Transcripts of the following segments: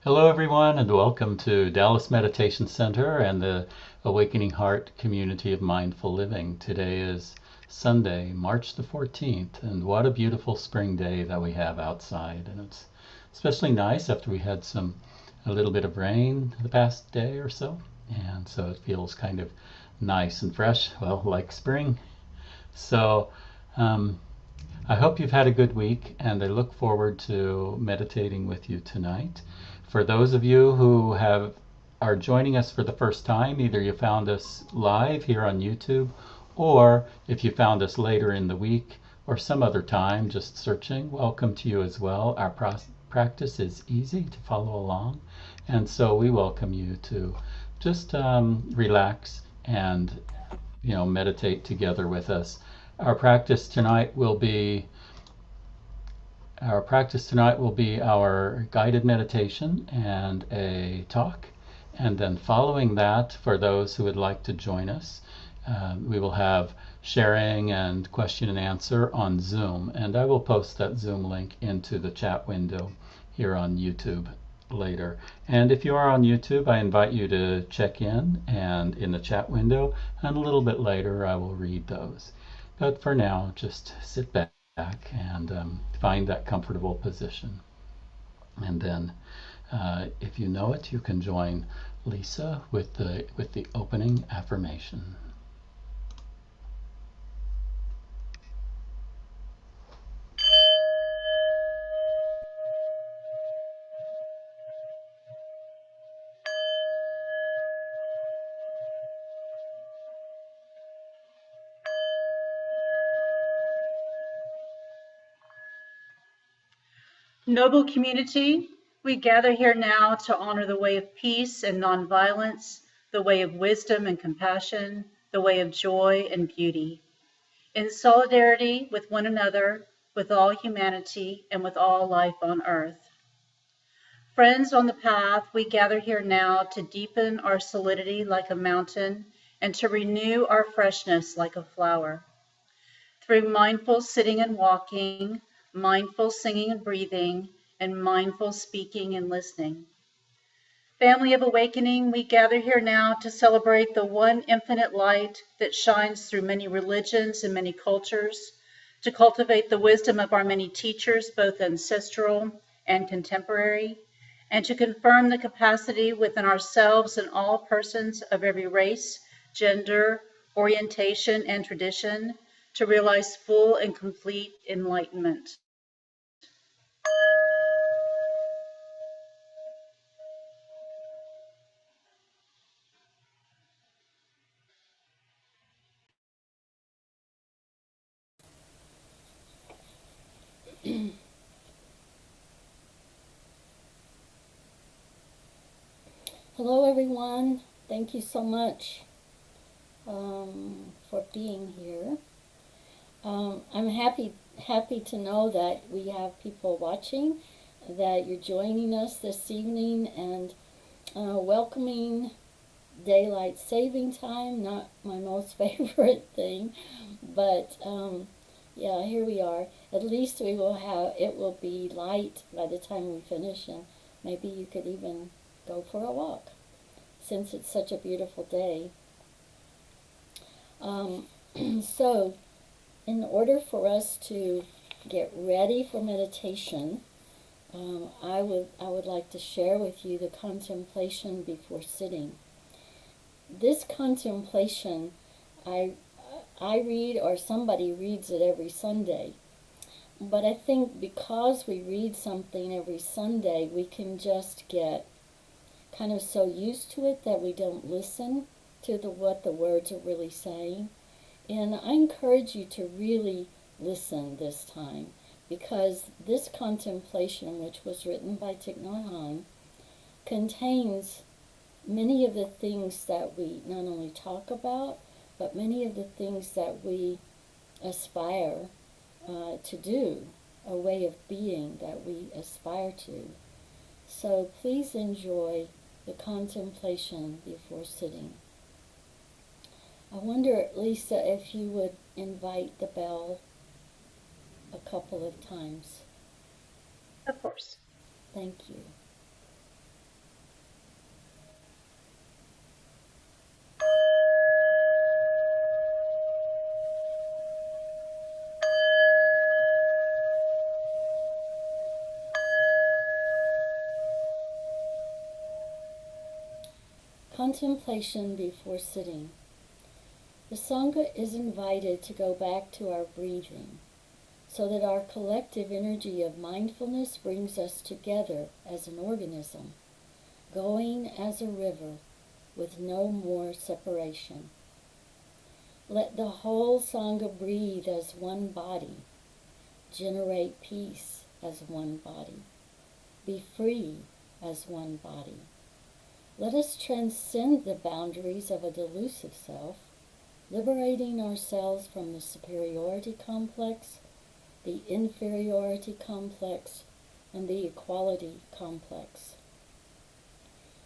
Hello, everyone, and welcome to Dallas Meditation Center and the Awakening Heart Community of Mindful Living. Today is Sunday, March the 14th, and what a beautiful spring day that we have outside. And it's especially nice after we had a little bit of rain the past day or so. And so it feels kind of nice and fresh, well, like spring. So, um, I hope you've had a good week, and I look forward to meditating with you tonight. For those of you who are joining us for the first time, either you found us live here on YouTube, or if you found us later in the week or some other time just searching, welcome to you as well. Our practice is easy to follow along, and so we welcome you to just relax and meditate together with us. Our practice tonight will be our practice tonight will be our guided meditation and a talk. And then following that, for those who would like to join us, we will have sharing and question and answer on Zoom. And I will post that Zoom link into the chat window here on YouTube later. And if you are on YouTube, I invite you to check in the chat window, and a little bit later I will read those. But for now, just sit back and find that comfortable position. And then, if you know it, you can join Lisa with the opening affirmation. Noble community, we gather here now to honor the way of peace and nonviolence, the way of wisdom and compassion, the way of joy and beauty. In solidarity with one another, with all humanity, and with all life on earth. Friends on the path, we gather here now to deepen our solidity like a mountain and to renew our freshness like a flower. Through mindful sitting and walking, mindful singing and breathing, and mindful speaking and listening. Family of awakening, we gather here now to celebrate the one infinite light that shines through many religions and many cultures, to cultivate the wisdom of our many teachers, both ancestral and contemporary, and to confirm the capacity within ourselves and all persons of every race, gender, orientation, and tradition to realize full and complete enlightenment. Hello, everyone. Thank you so much for being here. I'm happy to know that we have people watching, that you're joining us this evening, and welcoming daylight saving time. Not my most favorite thing, but yeah, here we are. At least it will be light by the time we finish, and maybe you could even go for a walk since it's such a beautiful day. So, in order for us to get ready for meditation, I would like to share with you the contemplation before sitting. This contemplation, I read, or somebody reads it every Sunday. But I think because we read something every Sunday, we can just get kind of so used to it that we don't listen to what the words are really saying. And I encourage you to really listen this time, because this contemplation, which was written by Thich Nhat Hanh, contains many of the things that we not only talk about, but many of the things that we aspire to do, a way of being that we aspire to. So please enjoy the contemplation before sitting. I wonder, Lisa, if you would invite the bell a couple of times. Of course. Thank you. contemplation before sitting. The Sangha is invited to go back to our breathing, so that our collective energy of mindfulness brings us together as an organism, going as a river with no more separation. Let the whole Sangha breathe as one body, generate peace as one body, be free as one body. Let us transcend the boundaries of a delusive self, liberating ourselves from the superiority complex, the inferiority complex, and the equality complex.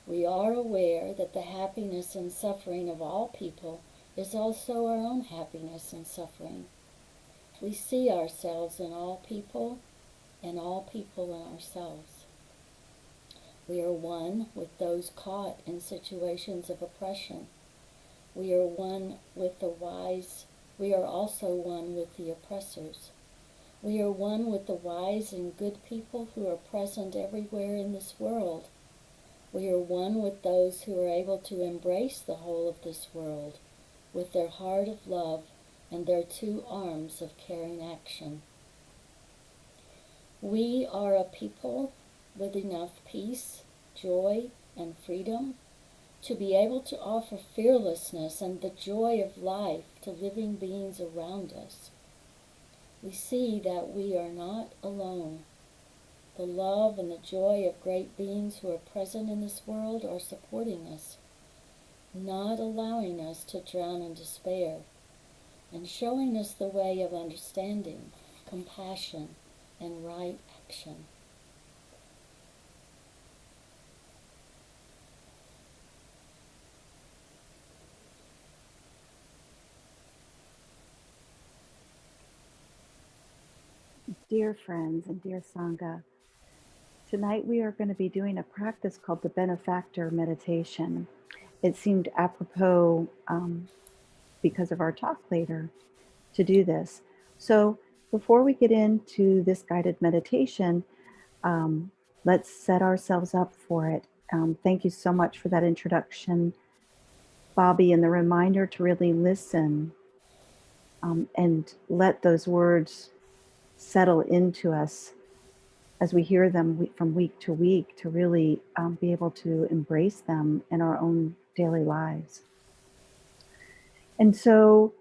We are aware that the happiness and suffering of all people is also our own happiness and suffering. We see ourselves in all people and all people in ourselves. We are one with those caught in situations of oppression. We are one with the wise. We are also one with the oppressors. We are one with the wise and good people who are present everywhere in this world. We are one with those who are able to embrace the whole of this world with their heart of love and their two arms of caring action. We are a people with enough peace, joy, and freedom to be able to offer fearlessness and the joy of life to living beings around us. We see that we are not alone. The love and the joy of great beings who are present in this world are supporting us, not allowing us to drown in despair, and showing us the way of understanding, compassion, and right action. Dear friends and dear Sangha, tonight we are going to be doing a practice called the benefactor meditation. It seemed apropos because of our talk later to do this. So before we get into this guided meditation, let's set ourselves up for it. Thank you so much for that introduction, Bobby, and the reminder to really listen and let those words settle into us as we hear them from week to week, to really be able to embrace them in our own daily lives. And so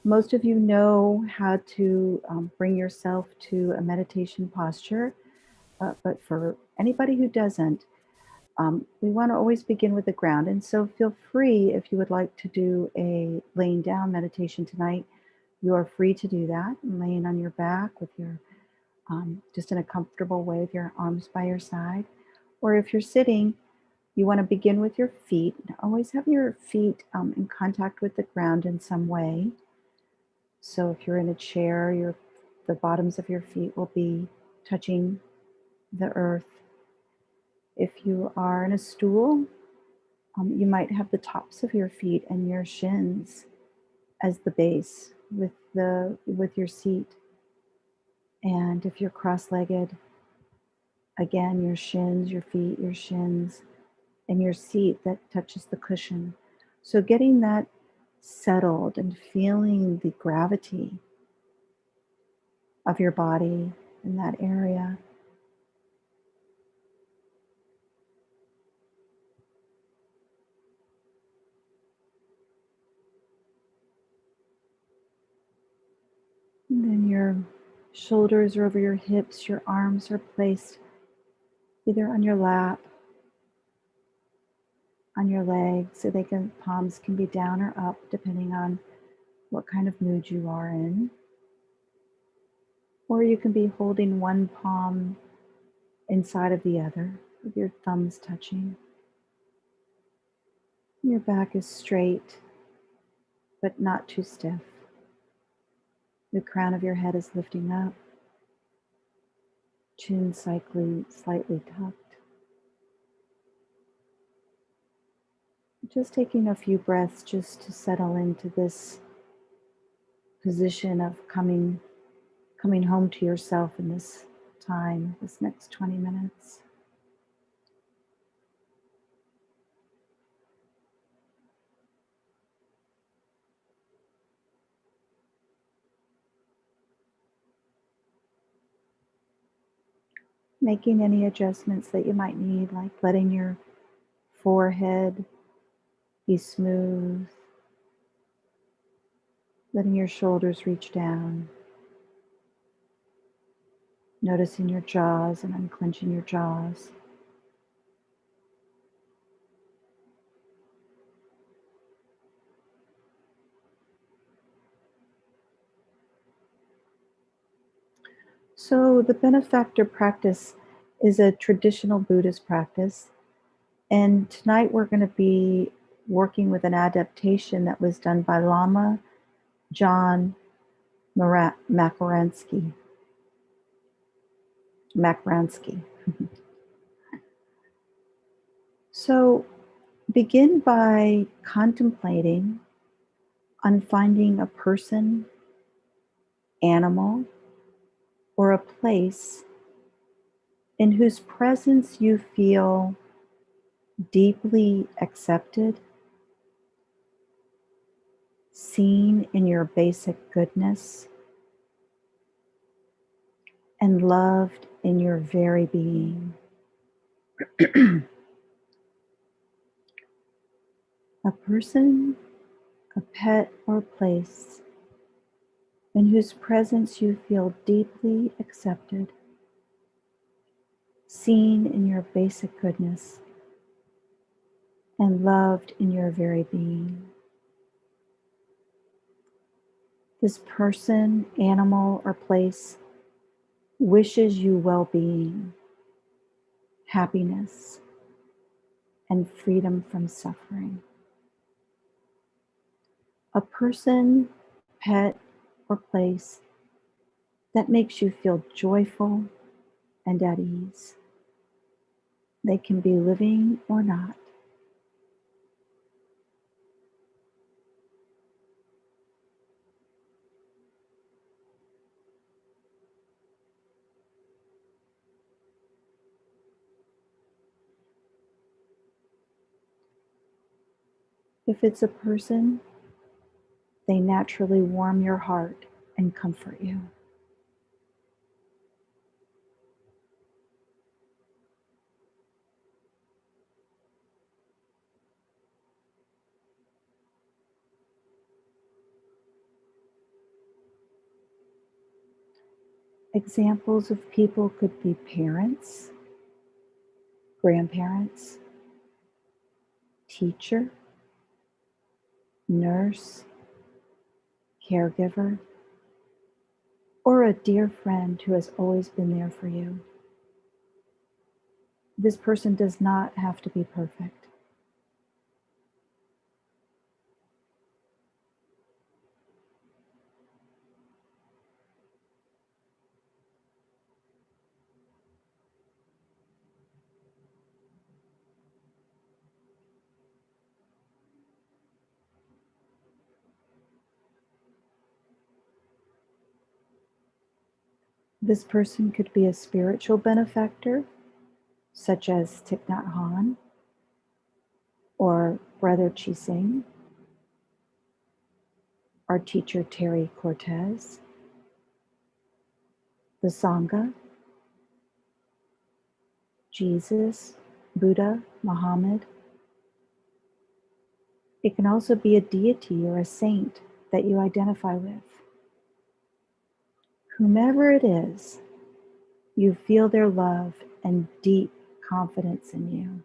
most of you know how to bring yourself to a meditation posture, but for anybody who doesn't, we want to always begin with the ground. And so feel free, if you would like to do a laying down meditation tonight, you are free to do that, laying on your back with your just in a comfortable way with your arms by your side. Or if you're sitting, you want to begin with your feet. Always have your feet in contact with the ground in some way. So if you're in a chair, the bottoms of your feet will be touching the earth. If you are in a stool, you might have the tops of your feet and your shins as the base with your seat. And if you're cross-legged, again, your shins, your feet, your shins, and your seat that touches the cushion. So getting that settled and feeling the gravity of your body in that area. And then your shoulders are over your hips, your arms are placed either on your lap, on your legs, so palms can be down or up depending on what kind of mood you are in. Or you can be holding one palm inside of the other with your thumbs touching. Your back is straight, but not too stiff. The crown of your head is lifting up, chin slightly tucked. Just taking a few breaths just to settle into this position of coming home to yourself in this time, this next 20 minutes. making any adjustments that you might need, like letting your forehead be smooth, letting your shoulders reach down, noticing your jaws and unclenching your jaws. So the benefactor practice is a traditional Buddhist practice. And tonight we're going to be working with an adaptation that was done by Lama John Makaransky. So begin by contemplating on finding a person, animal, or a place in whose presence you feel deeply accepted, seen in your basic goodness, and loved in your very being. A person, a pet, or place in whose presence you feel deeply accepted, seen in your basic goodness, and loved in your very being. This person, animal, or place wishes you well-being, happiness, and freedom from suffering. A person, pet, or place that makes you feel joyful and at ease. They can be living or not. If it's a person, they naturally warm your heart and comfort you. Examples of people could be parents, grandparents, teacher, nurse, caregiver, or a dear friend who has always been there for you. This person does not have to be perfect. This person could be a spiritual benefactor, such as Thich Nhat Hanh or Brother Chi Sing, our teacher Terry Cortez, the Sangha, Jesus, Buddha, Muhammad. It can also be a deity or a saint that you identify with. Whomever it is, you feel their love and deep confidence in you.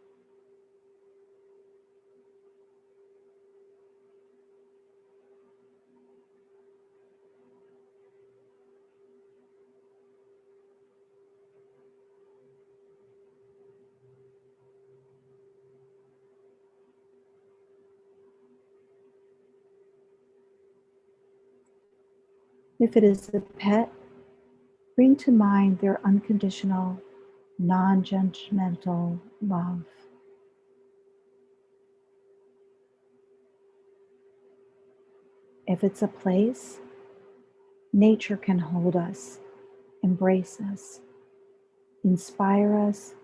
If it is a pet, bring to mind their unconditional, non-judgmental love. If it's a place, nature can hold us, embrace us, inspire us,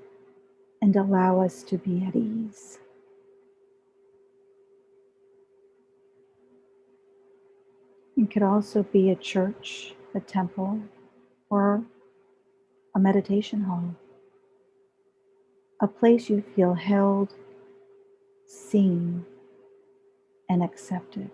and allow us to be at ease. It could also be a church, a temple, or a meditation hall. a place you feel held, seen, and accepted.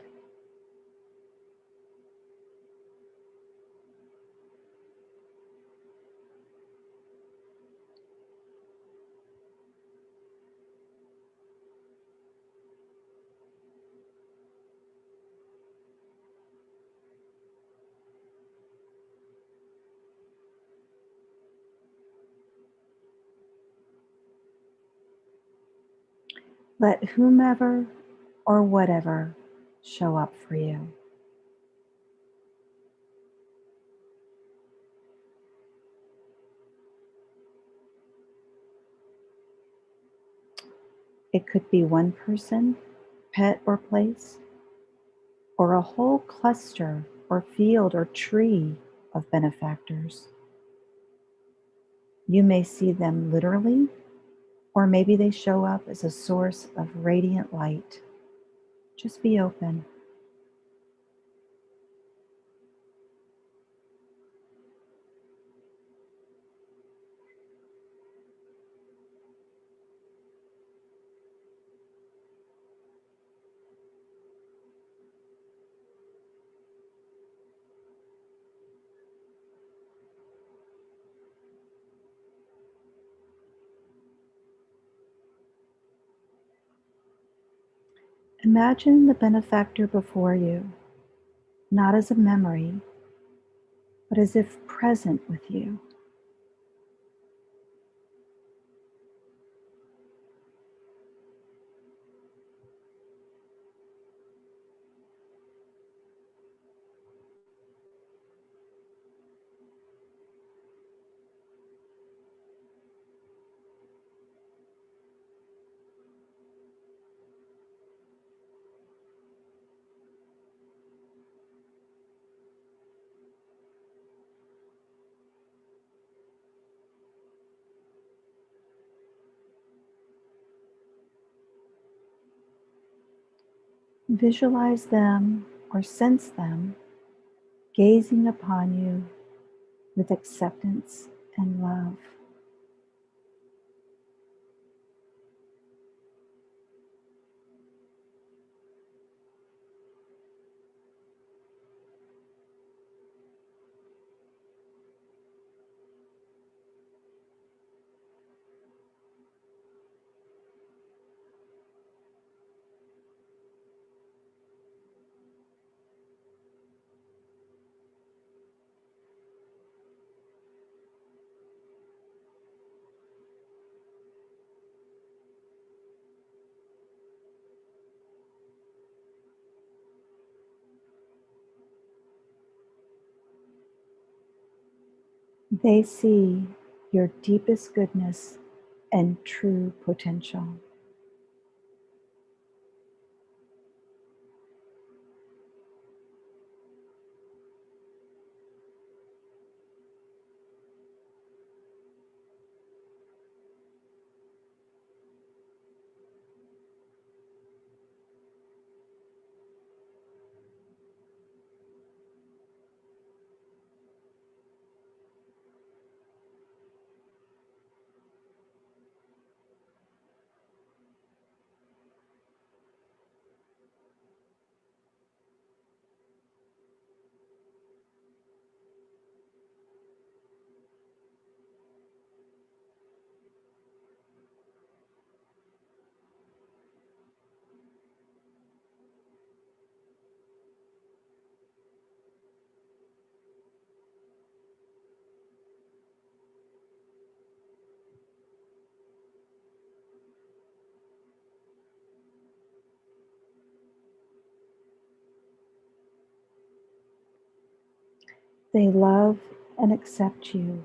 Let whomever or whatever show up for you. It could be one person, pet, or place, or a whole cluster or field or tree of benefactors. You may see them literally, or maybe they show up as a source of radiant light. Just be open. Imagine the benefactor before you, not as a memory, but as if present with you. Visualize them or sense them gazing upon you with acceptance and love. They see your deepest goodness and true potential. They love and accept you,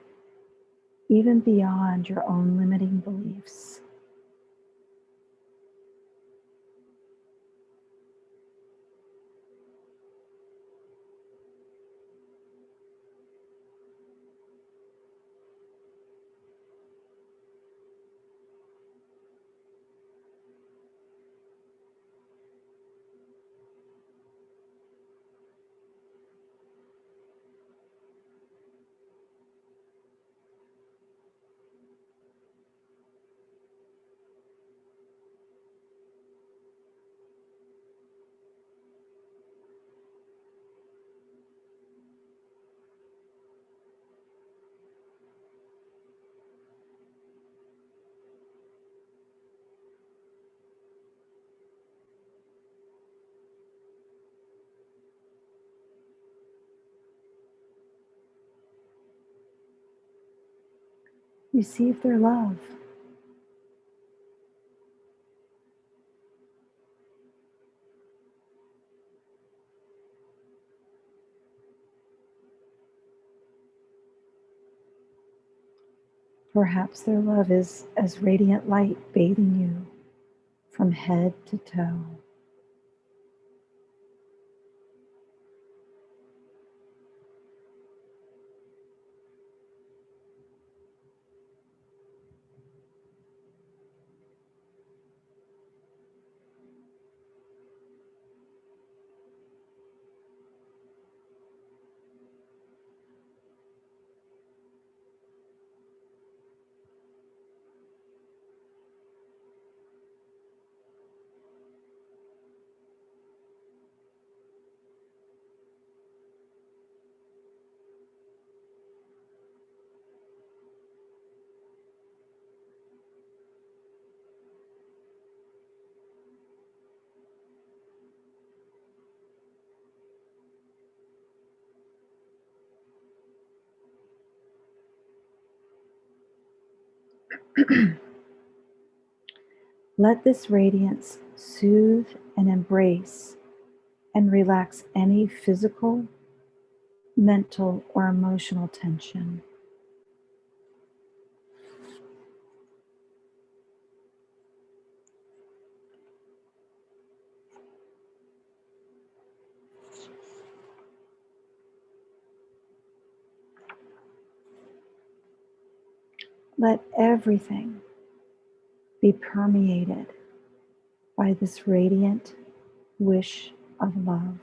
even beyond your own limiting beliefs. Receive their love. Perhaps their love is as radiant light bathing you from head to toe. Let this radiance soothe and embrace and relax any physical, mental, or emotional tension. Let everything be permeated by this radiant wish of love.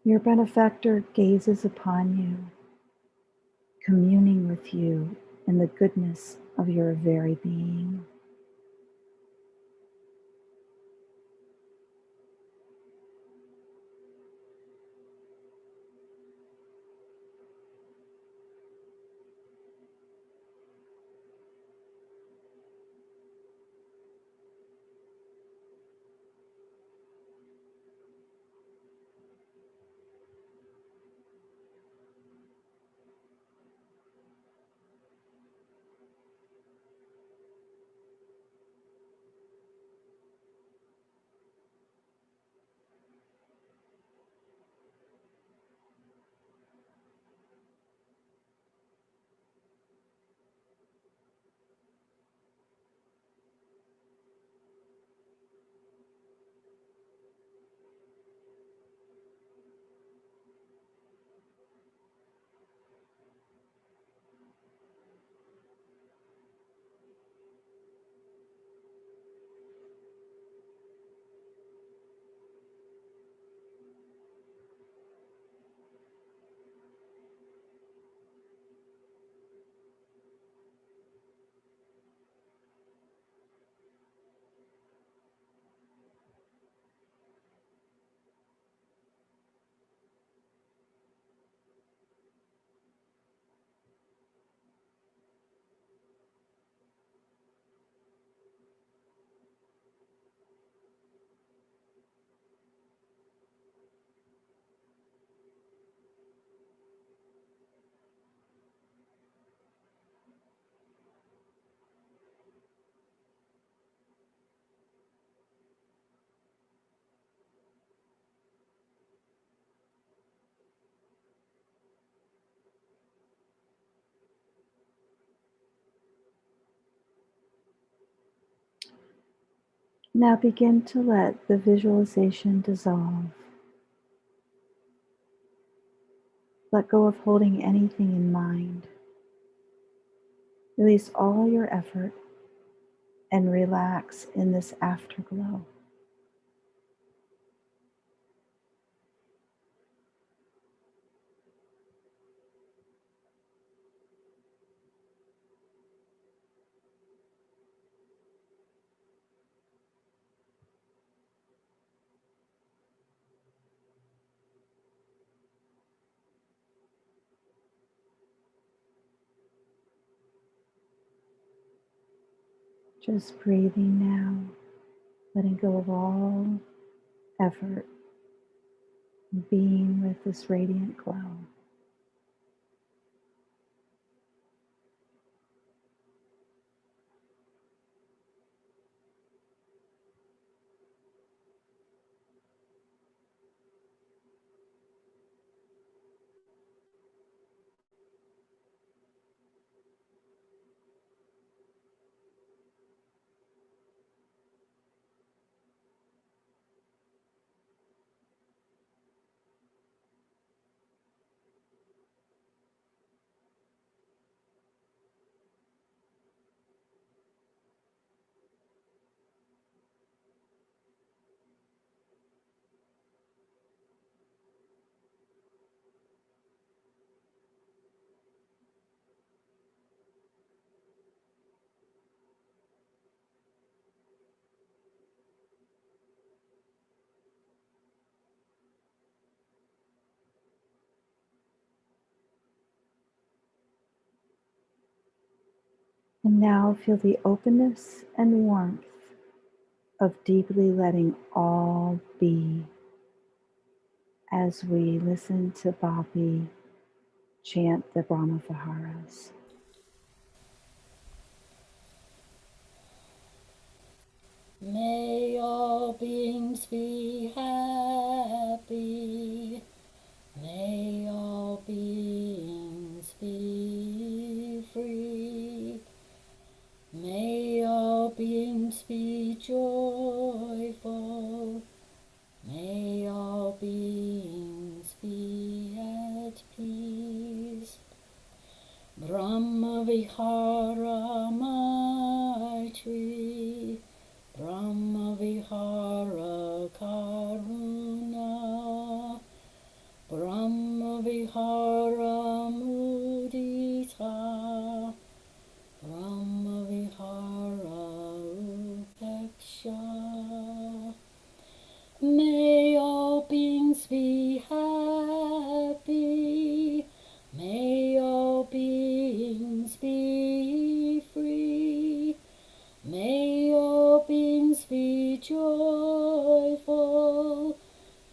Your benefactor gazes upon you, communing with you in the goodness of your very being. Now begin to let the visualization dissolve. Let go of holding anything in mind. Release all your effort and relax in this afterglow. Just breathing now, letting go of all effort, being with this radiant glow. And now feel the openness and warmth of deeply letting all be as we listen to Bobby chant the Brahma Viharas. May all beings be happy. May all beings be free. May all beings be joyful. May all beings be at peace. Brahma Vihara Maitri, Brahma Vihara Karuna, Brahma Vihara Mudita, Brahma Vihara Upeksha. May all beings be happy. May all beings be free. May all beings be joyful.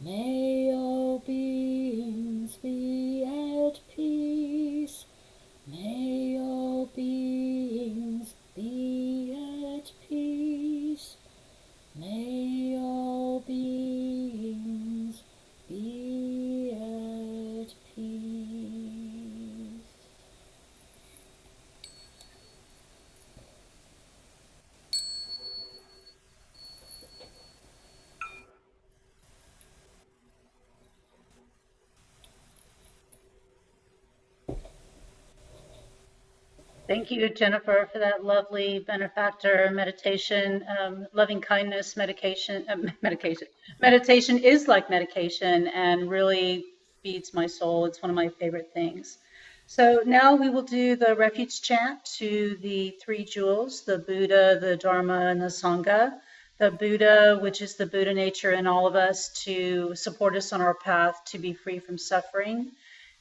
May all beings be at peace. May all beings be at peace. May all beings be at peace. Thank you, Jennifer, for that lovely benefactor meditation. Loving kindness meditation is like medication and really feeds my soul. It's one of my favorite things. So now we will do the refuge chant to the three jewels, the Buddha, the Dharma, and the Sangha. The Buddha, which is the Buddha nature in all of us to support us on our path to be free from suffering.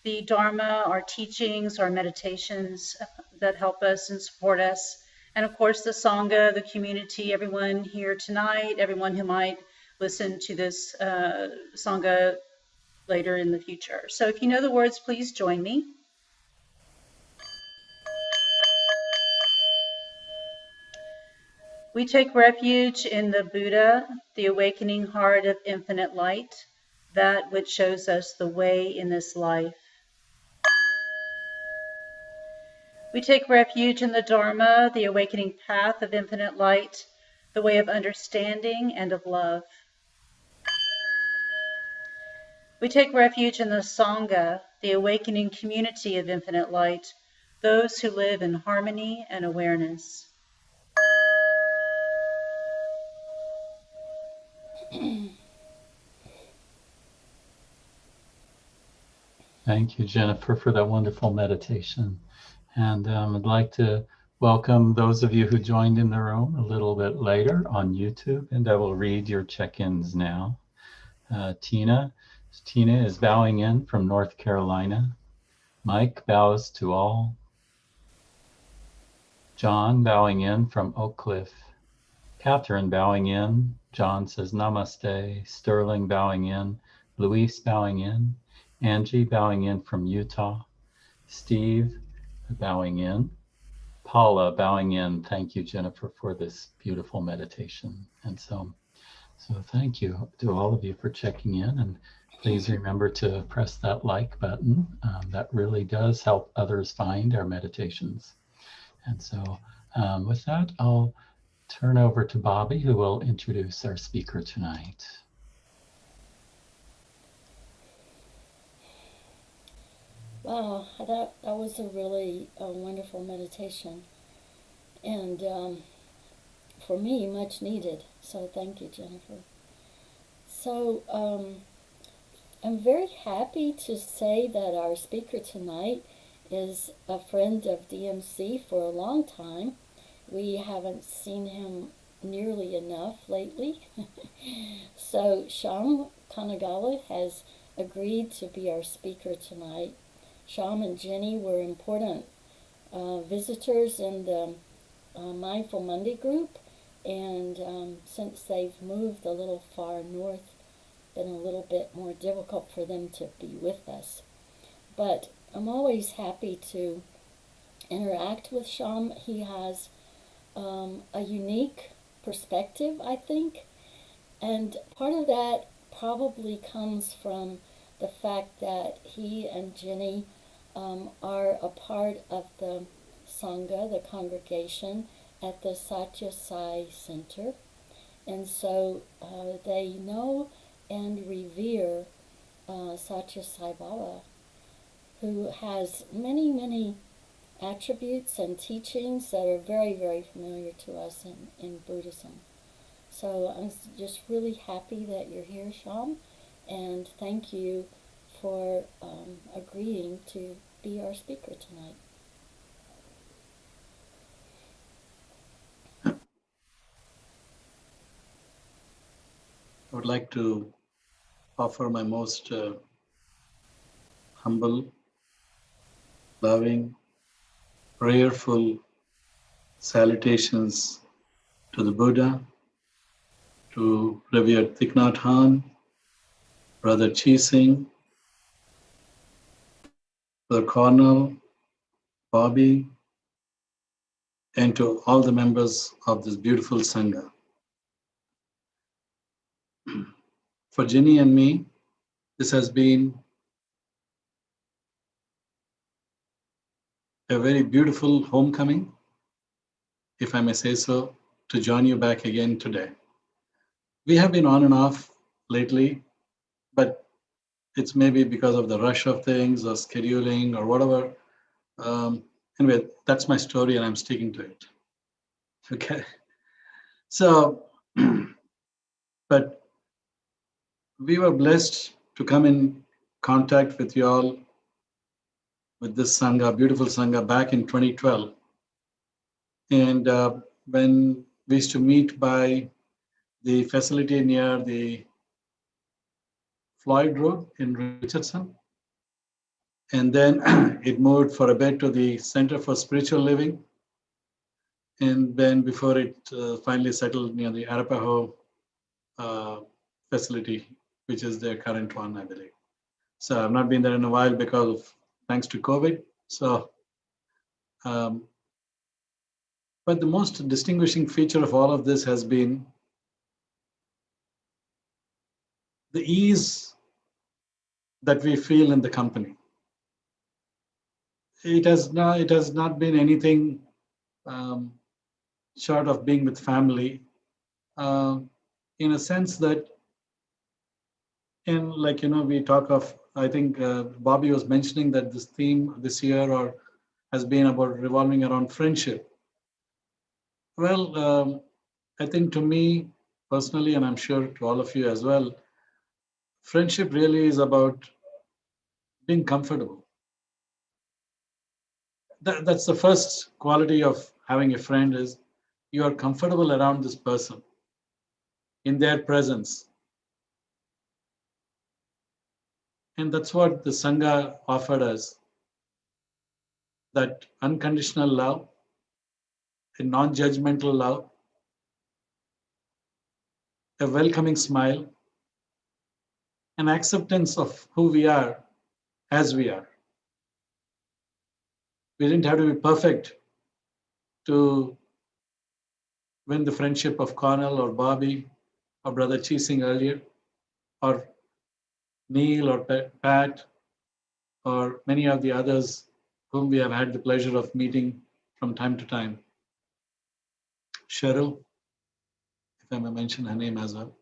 The Dharma, our teachings, our meditations that help us and support us. And of course, the Sangha, the community, everyone here tonight, everyone who might listen to this Sangha later in the future. So if you know the words, please join me. We take refuge in the Buddha, the awakening heart of infinite light, that which shows us the way in this life. We take refuge in the Dharma, the awakening path of infinite light, the way of understanding and of love. We take refuge in the Sangha, the awakening community of infinite light, those who live in harmony and awareness. Thank you, Jennifer, for that wonderful meditation. And I'd like to welcome those of you who joined in the room a little bit later on YouTube, and I will read your check-ins now. Tina is bowing in from North Carolina. Mike bows to all. John bowing in from Oak Cliff. Catherine bowing in. John says namaste. Sterling bowing in. Luis bowing in. Angie bowing in from Utah. Steve bowing in. Paula bowing in. Thank you, Jennifer, for this beautiful meditation. And so thank you to all of you for checking in, and please remember to press that like button. That really does help others find our meditations. And so with that, I'll turn over to Bobby, who will introduce our speaker tonight. Wow, that was a really wonderful meditation. And for me, much needed. So thank you, Jennifer. So I'm very happy to say that our speaker tonight is a friend of DMC for a long time. We haven't seen him nearly enough lately. So Sham Kanagawa has agreed to be our speaker tonight. Sham and Jenny were important visitors in the Mindful Monday group, and since they've moved a little far north, been a little bit more difficult for them to be with us. But I'm always happy to interact with Sham. He has a unique perspective, I think, and part of that probably comes from the fact that he and Jenny are a part of the Sangha, the congregation, at the Satya Sai Center. And so they know and revere Satya Sai Baba, who has many, many attributes and teachings that are very, very familiar to us in Buddhism. So I'm just really happy that you're here, Sham, and thank you for agreeing to be our speaker tonight. I would like to offer my most humble, loving, prayerful salutations to the Buddha, to revered Thich Nhat Hanh, Brother Chi Singh, Brother Cornell, Bobby, and to all the members of this beautiful Sangha. For Jenny and me, this has been a very beautiful homecoming, if I may say so, to join you back again today. We have been on and off lately, but it's maybe because of the rush of things or scheduling or whatever. Anyway, that's my story and I'm sticking to it. Okay. So, but we were blessed to come in contact with you all, with this Sangha, beautiful Sangha, back in 2012. And when we used to meet by the facility near the Floyd Road in Richardson. And then it moved for a bit to the Center for Spiritual Living. And then before it finally settled near the Arapaho facility, which is their current one, I believe. So I've not been there in a while because of, thanks to COVID. So, but the most distinguishing feature of all of this has been the ease that we feel in the company. It has not been anything short of being with family. in a sense that we talk of, I think Bobby was mentioning that this theme this year or has been about revolving around friendship. Well, I think to me personally, and I'm sure to all of you as well, friendship really is about being comfortable. That's the first quality of having a friend, is you are comfortable around this person in their presence. And that's what the Sangha offered us, that unconditional love, a non-judgmental love, a welcoming smile, an acceptance of who we are as we are. We didn't have to be perfect to win the friendship of Connell or Bobby or Brother Cheesing earlier, or Neil or Pat, or many of the others whom we have had the pleasure of meeting from time to time. Cheryl, if I may mention her name as well.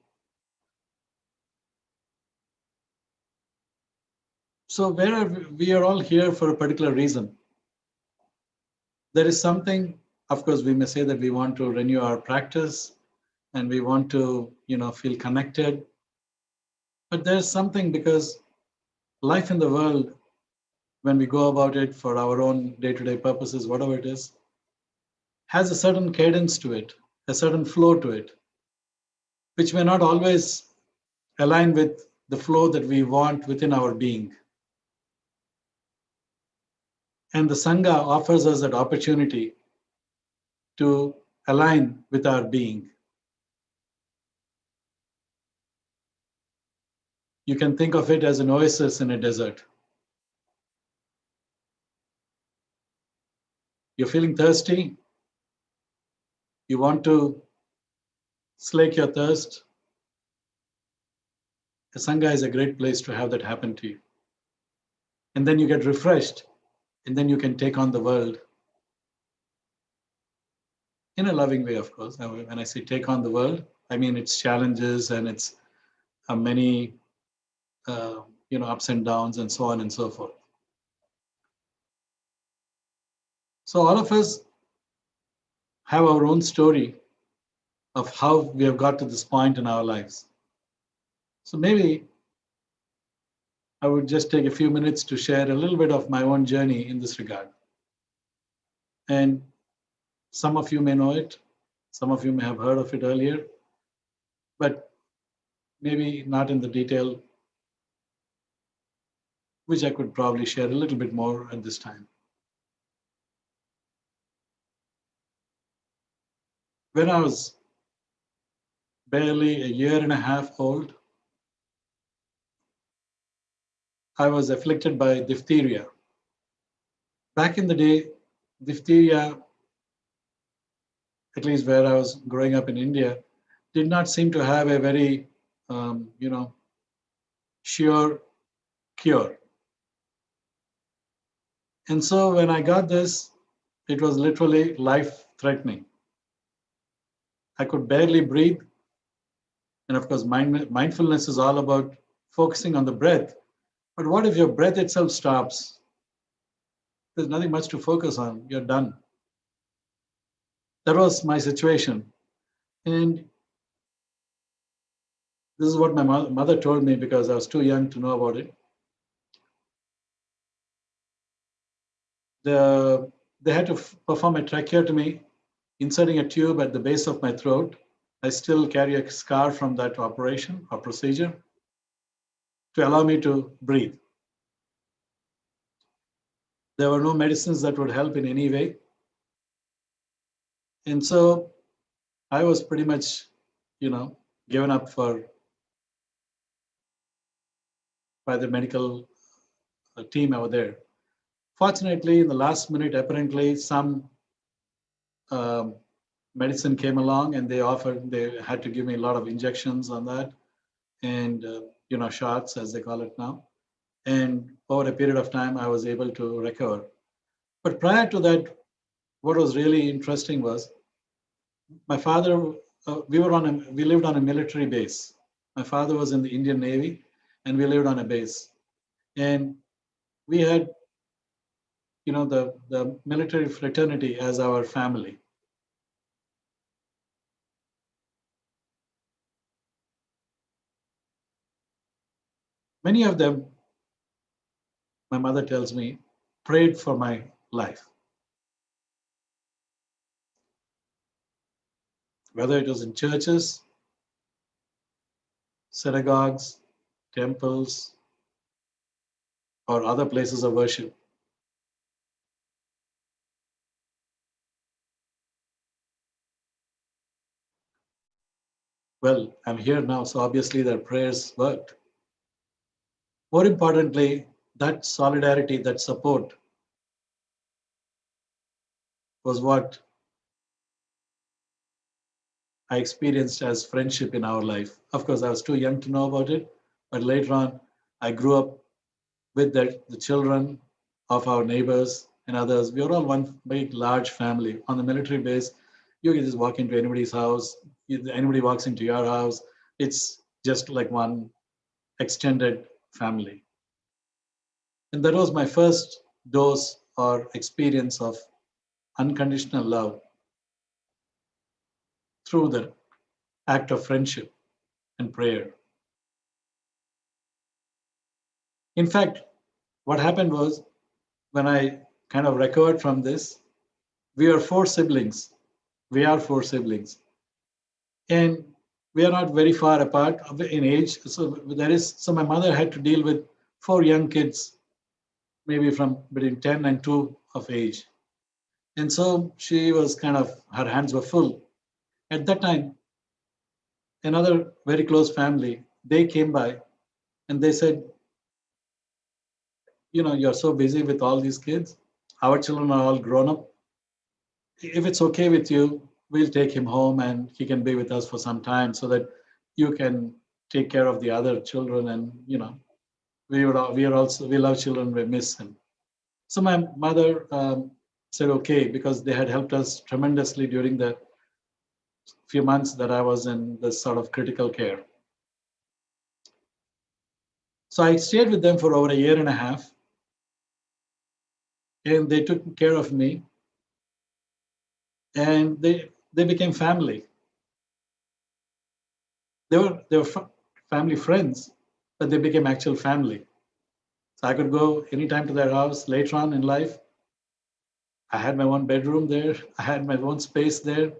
So we are all here for a particular reason. There is something, of course, we may say that we want to renew our practice and we want to, feel connected. But there's something, because life in the world, when we go about it for our own day-to-day purposes, whatever it is, has a certain cadence to it, a certain flow to it, which may not always align with the flow that we want within our being. And the Sangha offers us that opportunity to align with our being. You can think of it as an oasis in a desert. You're feeling thirsty, you want to slake your thirst. The Sangha is a great place to have that happen to you. And then you get refreshed, and then you can take on the world in a loving way, of course. Now, when I say take on the world, I mean its challenges and its many ups and downs and so on and so forth. So all of us have our own story of how we have got to this point in our lives. So maybe I would just take a few minutes to share a little bit of my own journey in this regard. And some of you may know it, some of you may have heard of it earlier, but maybe not in the detail which I could probably share a little bit more at this time. When I was barely a year and a half old, I was afflicted by diphtheria. Back in the day, diphtheria, at least where I was growing up in India, did not seem to have a very, sure cure. And so when I got this, it was literally life-threatening. I could barely breathe. And of course, mindfulness is all about focusing on the breath. But what if your breath itself stops? There's nothing much to focus on. You're done. That was my situation. And this is what my mother told me, because I was too young to know about it. They had to perform a tracheotomy, inserting a tube at the base of my throat. I still carry a scar from that operation or procedure to allow me to breathe. There were no medicines that would help in any way. And so I was pretty much, given up by the medical team over there. Fortunately, in the last minute, apparently some medicine came along, and they had to give me a lot of injections on that, and shots, as they call it now. And over a period of time, I was able to recover. But prior to that, what was really interesting was my father we lived on a military base. My father was in the Indian Navy, and we lived on a base. And we had, the military fraternity as our family. Many of them, my mother tells me, prayed for my life. Whether it was in churches, synagogues, temples, or other places of worship. Well, I'm here now, so obviously their prayers worked. More importantly, that solidarity, that support was what I experienced as friendship in our life. Of course, I was too young to know about it, but later on, I grew up with the children of our neighbors and others. We were all one big, large family. On the military base, you can just walk into anybody's house. Anybody walks into your house, it's just like one extended family. And that was my first dose or experience of unconditional love through the act of friendship and prayer. In fact, what happened was when I kind of recovered from this, we are four siblings. We are four siblings. And we are not very far apart in age. So my mother had to deal with four young kids, maybe from between 10 and 2 of age. And so she was kind of, her hands were full. At that time, another very close family, they came by and they said, you're so busy with all these kids. Our children are all grown up. If it's okay with you, we'll take him home and he can be with us for some time so that you can take care of the other children. And, we love children, we miss him. So my mother said, okay, because they had helped us tremendously during the few months that I was in this sort of critical care. So I stayed with them for over a year and a half, and they took care of me, and they became family. They were family friends, but they became actual family. So I could go anytime to their house later on in life. I had my own bedroom there. I had my own space there,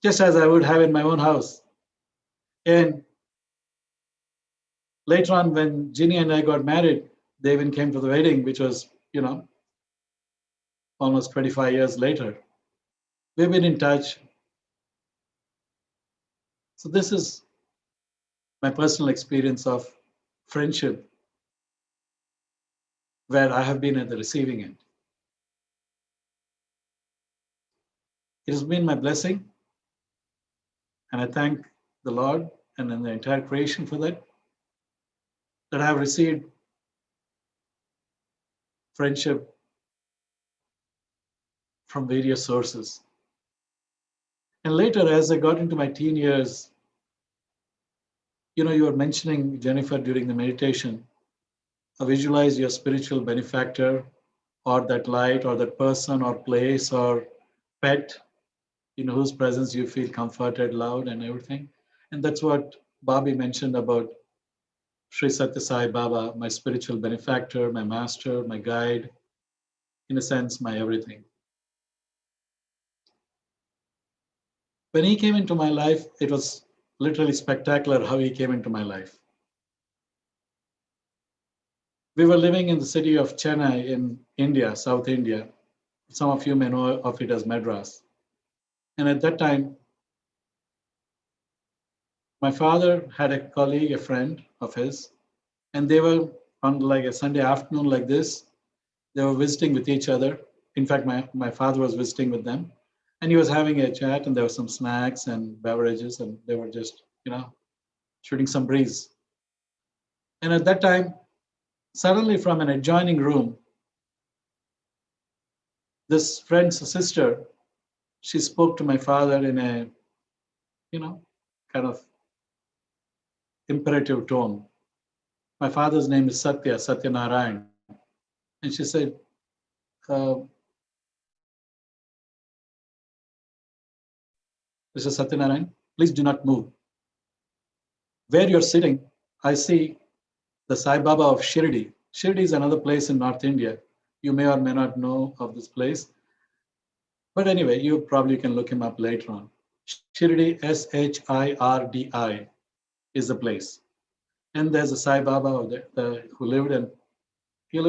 just as I would have in my own house. And later on, when Ginny and I got married, they even came to the wedding, which was, almost 25 years later. We've been in touch. So this is my personal experience of friendship, where I have been at the receiving end. It has been my blessing, and I thank the Lord and the entire creation for that I have received friendship from various sources. And later, as I got into my teen years, you were mentioning, Jennifer, during the meditation, visualize your spiritual benefactor or that light or that person or place or pet, in whose presence you feel comforted, loved, and everything. And that's what Bobby mentioned about Sri Satya Sai Baba, my spiritual benefactor, my master, my guide, in a sense, my everything. When he came into my life, it was literally spectacular how he came into my life. We were living in the city of Chennai in India, South India. Some of you may know of it as Madras. And at that time, my father had a colleague, a friend of his, and they were on like a Sunday afternoon like this. They were visiting with each other. In fact, my father was visiting with them, and he was having a chat, and there were some snacks and beverages, and they were just, shooting some breeze. And at that time, suddenly from an adjoining room, this friend's sister, she spoke to my father in a, kind of imperative tone. My father's name is Satya Narayan. And she said, Mr. Satyanarayan, please do not move. Where you're sitting, I see the Sai Baba of Shirdi. Shirdi is another place in North India. You may or may not know of this place. But anyway, you probably can look him up later on. Shirdi, Shirdi, is the place. And there's a Sai Baba who lived in, he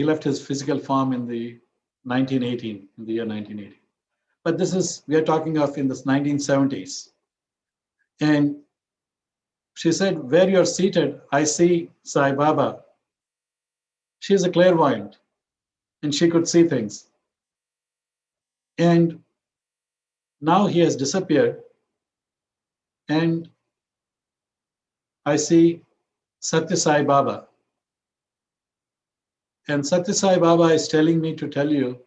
left his physical form in the year 1918. But we are talking of in the 1970s. And she said, where you're seated, I see Sai Baba. She's a clairvoyant and she could see things. And now he has disappeared. And I see Satya Sai Baba. And Satya Sai Baba is telling me to tell you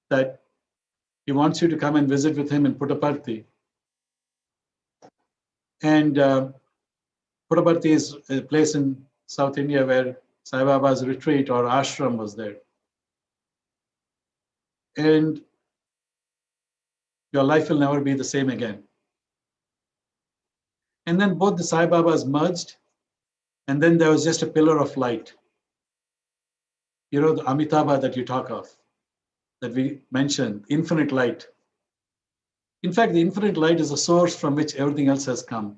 that he wants you to come and visit with him in Puttaparthi. And Puttaparthi is a place in South India where Sai Baba's retreat or ashram was there. And your life will never be the same again. And then both the Sai Babas merged, and then there was just a pillar of light. You know, the Amitabha that you talk of, that we mentioned, infinite light. In fact, the infinite light is a source from which everything else has come.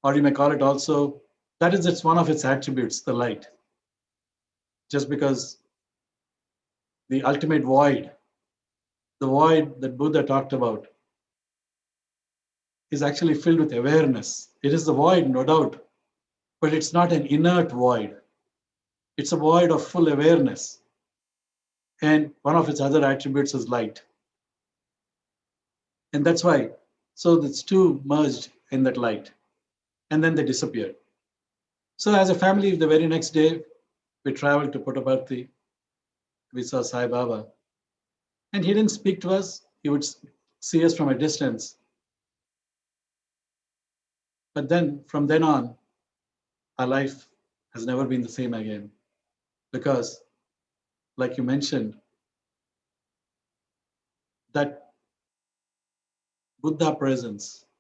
Or you may call it also, it's one of its attributes, the light. Just because the ultimate void, the void that Buddha talked about, is actually filled with awareness. It is the void, no doubt, but it's not an inert void. It's a void of full awareness. And one of its other attributes is light. And that's why, so the two merged in that light, and then they disappeared. So as a family, the very next day, we traveled to Puttaparthi. We saw Sai Baba. And he didn't speak to us. He would see us from a distance. But then, from then on, our life has never been the same again. Because, like you mentioned, that the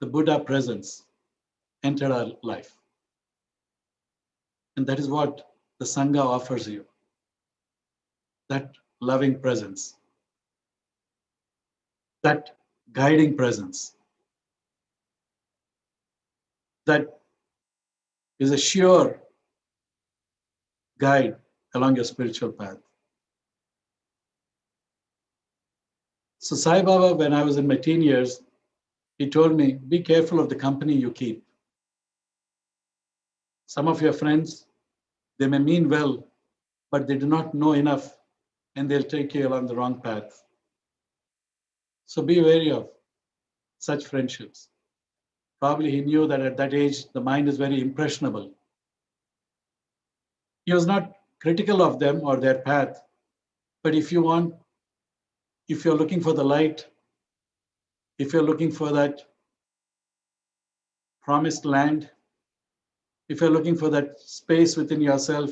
Buddha presence entered our life. And that is what the Sangha offers you. That loving presence. That guiding presence. That is a sure guide along your spiritual path. So Sai Baba, when I was in my teen years, he told me, be careful of the company you keep. Some of your friends, they may mean well, but they do not know enough and they'll take you along the wrong path. So be wary of such friendships. Probably he knew that at that age, the mind is very impressionable. He was not critical of them or their path, but if you're looking for the light, if you're looking for that promised land, if you're looking for that space within yourself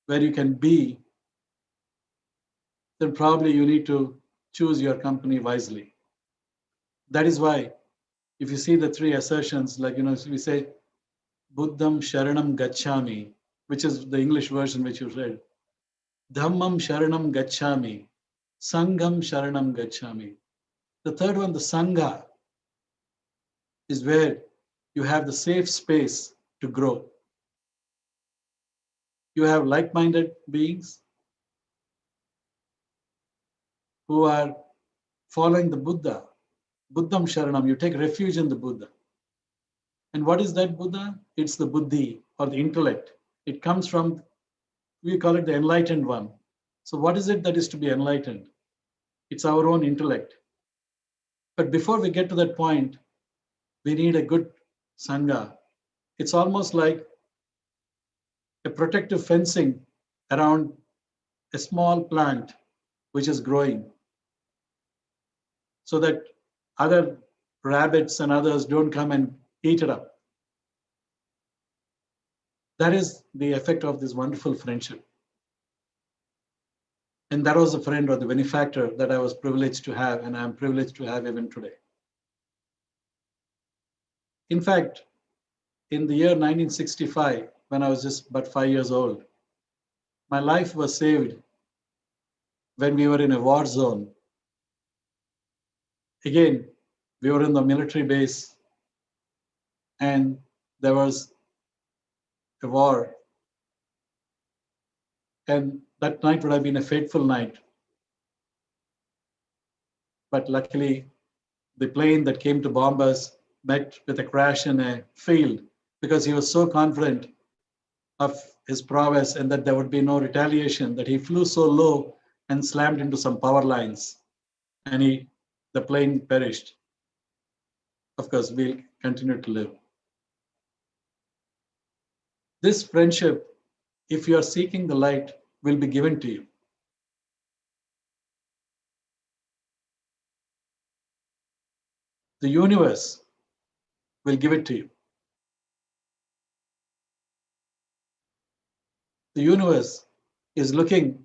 where you can be, then probably you need to choose your company wisely. That is why, if you see the three assertions, like, we say, Buddham Sharanam Gacchami, which is the English version which you read, Dhammam Sharanam Gacchami, Sangham Sharanam Gacchami. The third one, the Sangha, is where you have the safe space to grow. You have like-minded beings who are following the Buddha. Buddham Sharanam, you take refuge in the Buddha. And what is that Buddha? It's the Buddhi, or the intellect. It comes from, we call it the enlightened one. So what is it that is to be enlightened? It's our own intellect. But before we get to that point, we need a good Sangha. It's almost like a protective fencing around a small plant which is growing, so that other rabbits and others don't come and eat it up. That is the effect of this wonderful friendship. And that was the friend or the benefactor that I was privileged to have, and I'm privileged to have even today. In fact, in the year 1965, when I was just about 5 years old, my life was saved when we were in a war zone. Again, we were in the military base, and there was a war. And that night would have been a fateful night. But luckily, the plane that came to bomb us met with a crash in a field because he was so confident of his prowess and that there would be no retaliation that he flew so low and slammed into some power lines, and the plane perished. Of course, we'll continue to live. This friendship, if you are seeking the light, will be given to you. The universe will give it to you. The universe is looking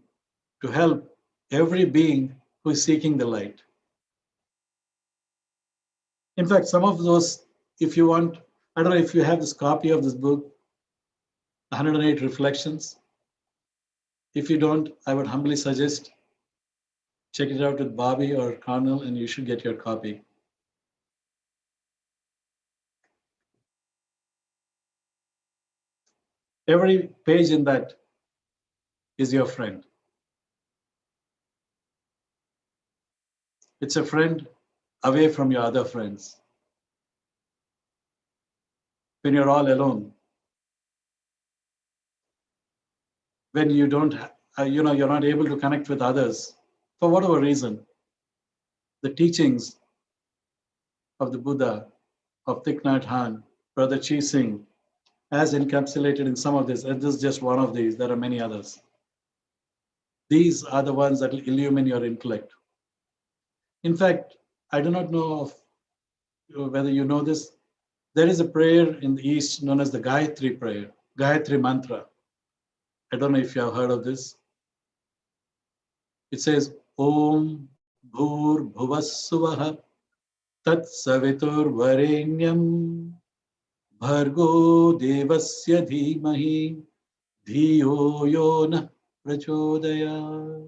to help every being who is seeking the light. In fact, some of those, if you want, I don't know if you have this copy of this book, 108 Reflections. If you don't, I would humbly suggest check it out with Bobby or Connell, and you should get your copy. Every page in that is your friend. It's a friend away from your other friends. When you're all alone, when you don't, you're not able to connect with others for whatever reason, the teachings of the Buddha, of Thich Nhat Hanh, Brother Chi Singh, as encapsulated in some of this, and this is just one of these, there are many others. These are the ones that will illumine your intellect. In fact, I do not know whether you know this. There is a prayer in the East known as the Gayatri prayer, Gayatri mantra. I don't know if you have heard of this. It says, Om Bhur Bhuvassuvaha Tat Savitur Varenyam Bhargo Devasya Dhimahi Dhiyo Yona Prachodaya.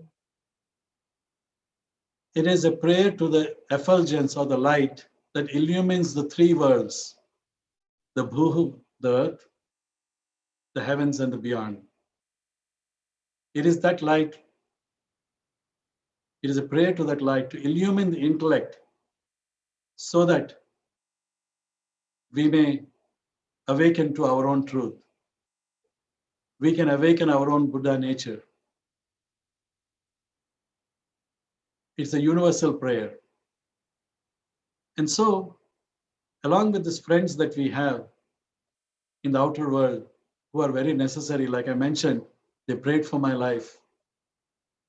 It is a prayer to the effulgence or the light that illumines the three worlds, the Bhu, the earth, the heavens, and the beyond. It is that light, it is a prayer to that light to illumine the intellect so that we may awaken to our own truth. We can awaken our own Buddha nature. It's a universal prayer. And so, along with these friends that we have in the outer world, who are very necessary, like I mentioned, they prayed for my life.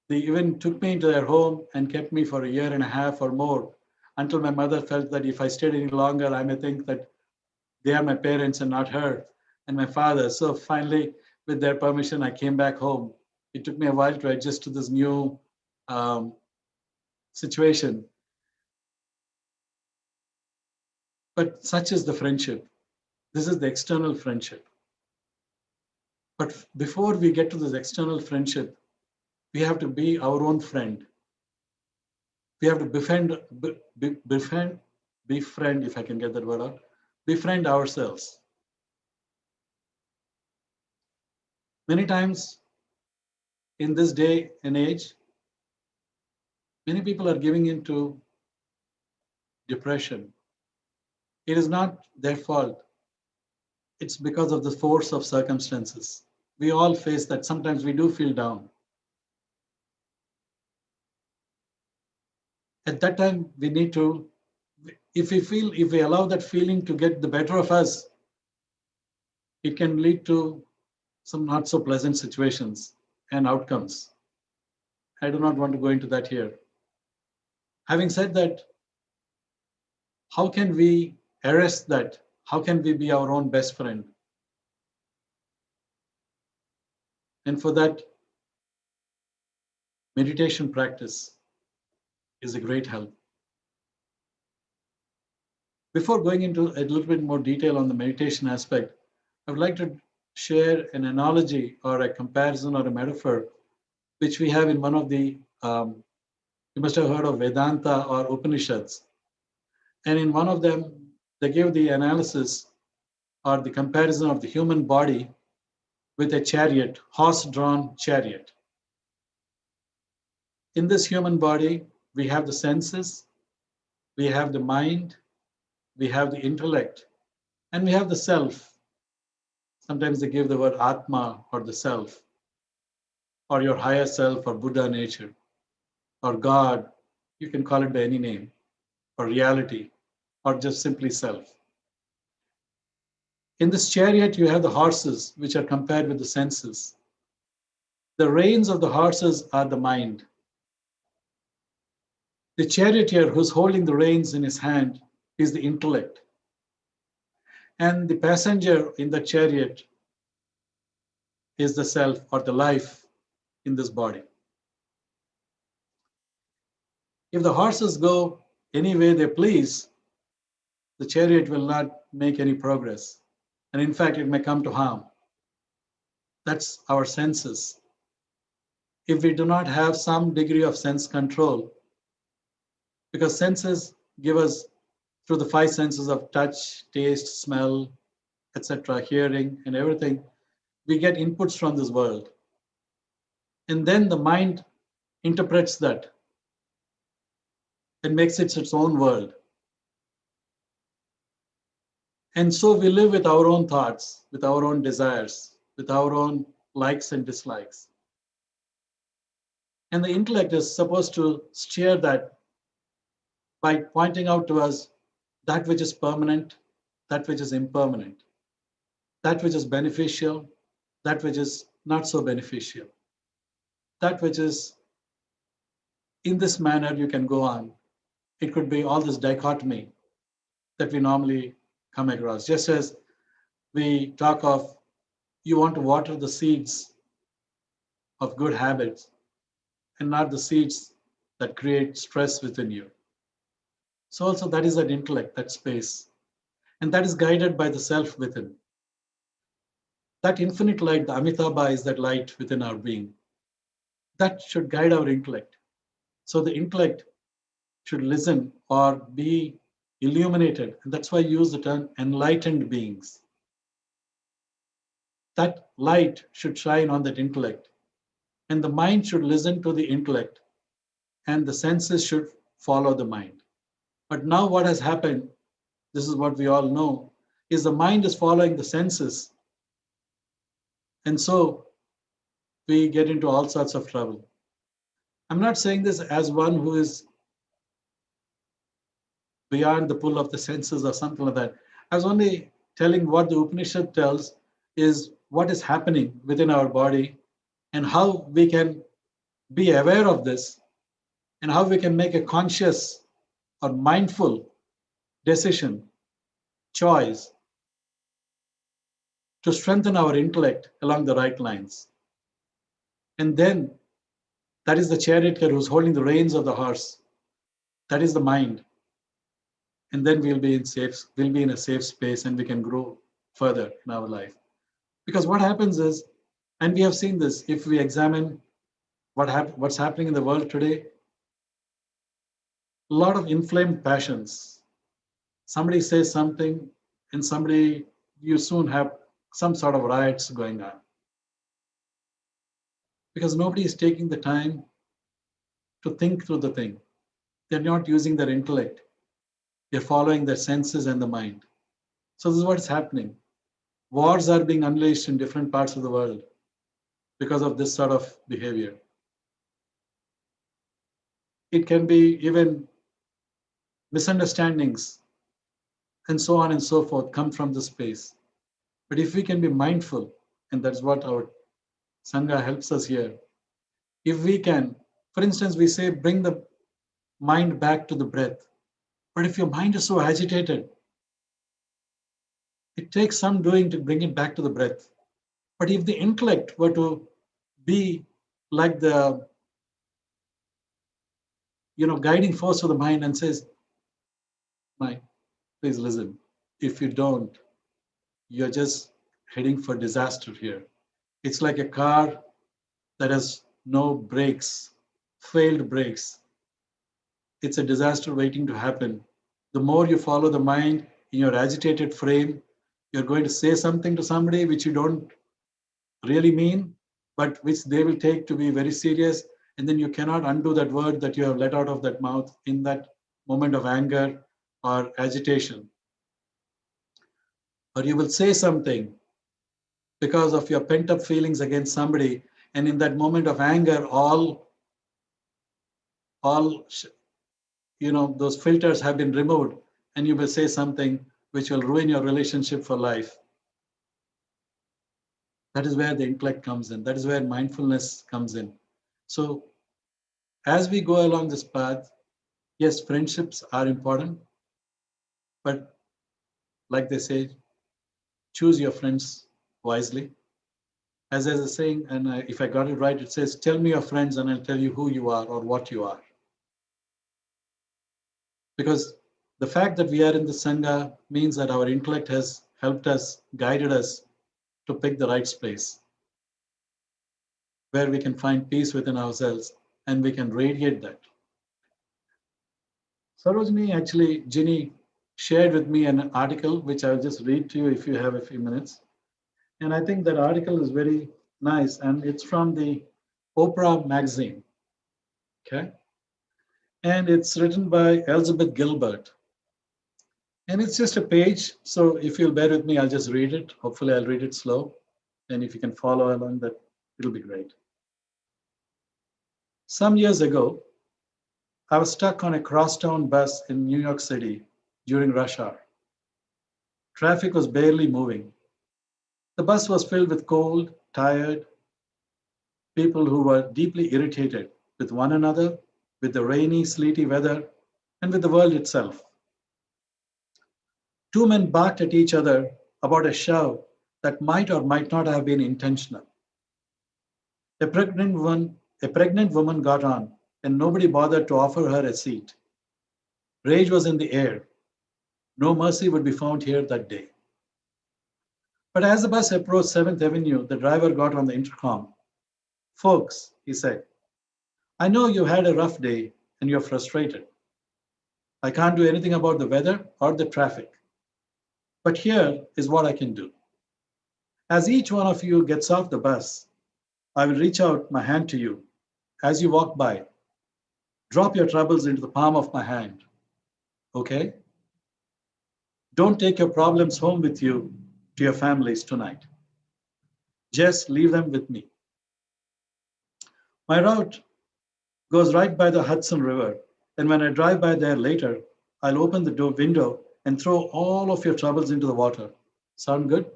They even took me into their home and kept me for a year and a half or more until my mother felt that if I stayed any longer, I may think that they are my parents and not her and my father. So finally, with their permission, I came back home. It took me a while to adjust to this new situation. But such is the friendship. This is the external friendship. But before we get to this external friendship, we have to be our own friend. We have to befriend, if I can get that word out, befriend ourselves. Many times in this day and age, many people are giving into depression. It is not their fault. It's because of the force of circumstances. We all face that. Sometimes we do feel down. At that time, we need to, if we allow that feeling to get the better of us, it can lead to some not so pleasant situations and outcomes. I do not want to go into that here. Having said that, how can we arrest that? How can we be our own best friend? And for that, meditation practice is a great help. Before going into a little bit more detail on the meditation aspect, I would like to share an analogy or a comparison or a metaphor which we have in one of the, you must have heard of Vedanta or Upanishads. And in one of them, they give the analysis or the comparison of the human body with a chariot, horse-drawn chariot. In this human body, we have the senses, we have the mind, we have the intellect, and we have the self. Sometimes they give the word Atma or the self, or your higher self, or Buddha nature, or God. You can call it by any name, or reality, or just simply self. In this chariot, you have the horses, which are compared with the senses. The reins of the horses are the mind. The charioteer who's holding the reins in his hand is the intellect. And the passenger in the chariot is the self or the life in this body. If the horses go any way they please, the chariot will not make any progress. And in fact, it may come to harm. That's our senses. If we do not have some degree of sense control, because senses give us, through the five senses of touch, taste, smell, etc., hearing, and everything, we get inputs from this world. And then the mind interprets that and makes it its own world. And so we live with our own thoughts, with our own desires, with our own likes and dislikes. And the intellect is supposed to steer that by pointing out to us that which is permanent, that which is impermanent, that which is beneficial, that which is not so beneficial, that which is in this manner you can go on. It could be all this dichotomy that we normally come across. Just as we talk of, you want to water the seeds of good habits and not the seeds that create stress within you. So also that is that intellect, that space. And that is guided by the self within. That infinite light, the Amitabha, is that light within our being. That should guide our intellect. So the intellect should listen or be illuminated. And that's why I use the term enlightened beings. That light should shine on that intellect. And the mind should listen to the intellect. And the senses should follow the mind. But now what has happened, this is what we all know, is the mind is following the senses. And so we get into all sorts of trouble. I'm not saying this as one who is beyond the pull of the senses or something like that. I was only telling what the Upanishad tells is what is happening within our body and how we can be aware of this and how we can make a conscious or mindful decision, choice to strengthen our intellect along the right lines. And then that is the charioteer who's holding the reins of the horse. That is the mind. And then we'll be in a safe space and we can grow further in our life. Because what happens is, and we have seen this, if we examine what's happening in the world today, a lot of inflamed passions. Somebody says something and you soon have some sort of riots going on. Because nobody is taking the time to think through the thing. They're not using their intellect. They're following their senses and the mind. So this is what's happening. Wars are being unleashed in different parts of the world because of this sort of behavior. It can be even misunderstandings and so on and so forth come from this space. But if we can be mindful, and that's what our Sangha helps us here, if we can, for instance, we say bring the mind back to the breath But if your mind is so agitated, it takes some doing to bring it back to the breath. But if the intellect were to be like the guiding force of the mind and says, mind, please listen. If you don't, you're just heading for disaster here. It's like a car that has no brakes, failed brakes. It's a disaster waiting to happen. The more you follow the mind in your agitated frame, you're going to say something to somebody which you don't really mean, but which they will take to be very serious. And then you cannot undo that word that you have let out of that mouth in that moment of anger or agitation. Or you will say something because of your pent up feelings against somebody. And in that moment of anger, all those filters have been removed, and you will say something which will ruin your relationship for life. That is where the intellect comes in. That is where mindfulness comes in. So as we go along this path, yes, friendships are important, but like they say, choose your friends wisely. As there's a saying, and if I got it right, it says, tell me your friends and I'll tell you who you are or what you are. Because the fact that we are in the Sangha means that our intellect has helped us, guided us to pick the right space where we can find peace within ourselves and we can radiate that. Sarojini, actually, Ginny shared with me an article which I'll just read to you if you have a few minutes. And I think that article is very nice, and it's from the Oprah magazine. Okay. And it's written by Elizabeth Gilbert. And it's just a page. So if you'll bear with me, I'll just read it. Hopefully, I'll read it slow. And if you can follow along, that it'll be great. Some years ago, I was stuck on a crosstown bus in New York City during rush hour. Traffic was barely moving. The bus was filled with cold, tired people who were deeply irritated with one another, with the rainy, sleety weather, and with the world itself. Two men barked at each other about a shove that might or might not have been intentional. A pregnant woman got on, and nobody bothered to offer her a seat. Rage was in the air. No mercy would be found here that day. But as the bus approached 7th Avenue, the driver got on the intercom. Folks, he said, I know you had a rough day and you're frustrated. I can't do anything about the weather or the traffic. But here is what I can do. As each one of you gets off the bus, I will reach out my hand to you. As you walk by, drop your troubles into the palm of my hand. Okay? Don't take your problems home with you to your families tonight. Just leave them with me. My route goes right by the Hudson River, and when I drive by there later, I'll open the window and throw all of your troubles into the water. Sound good?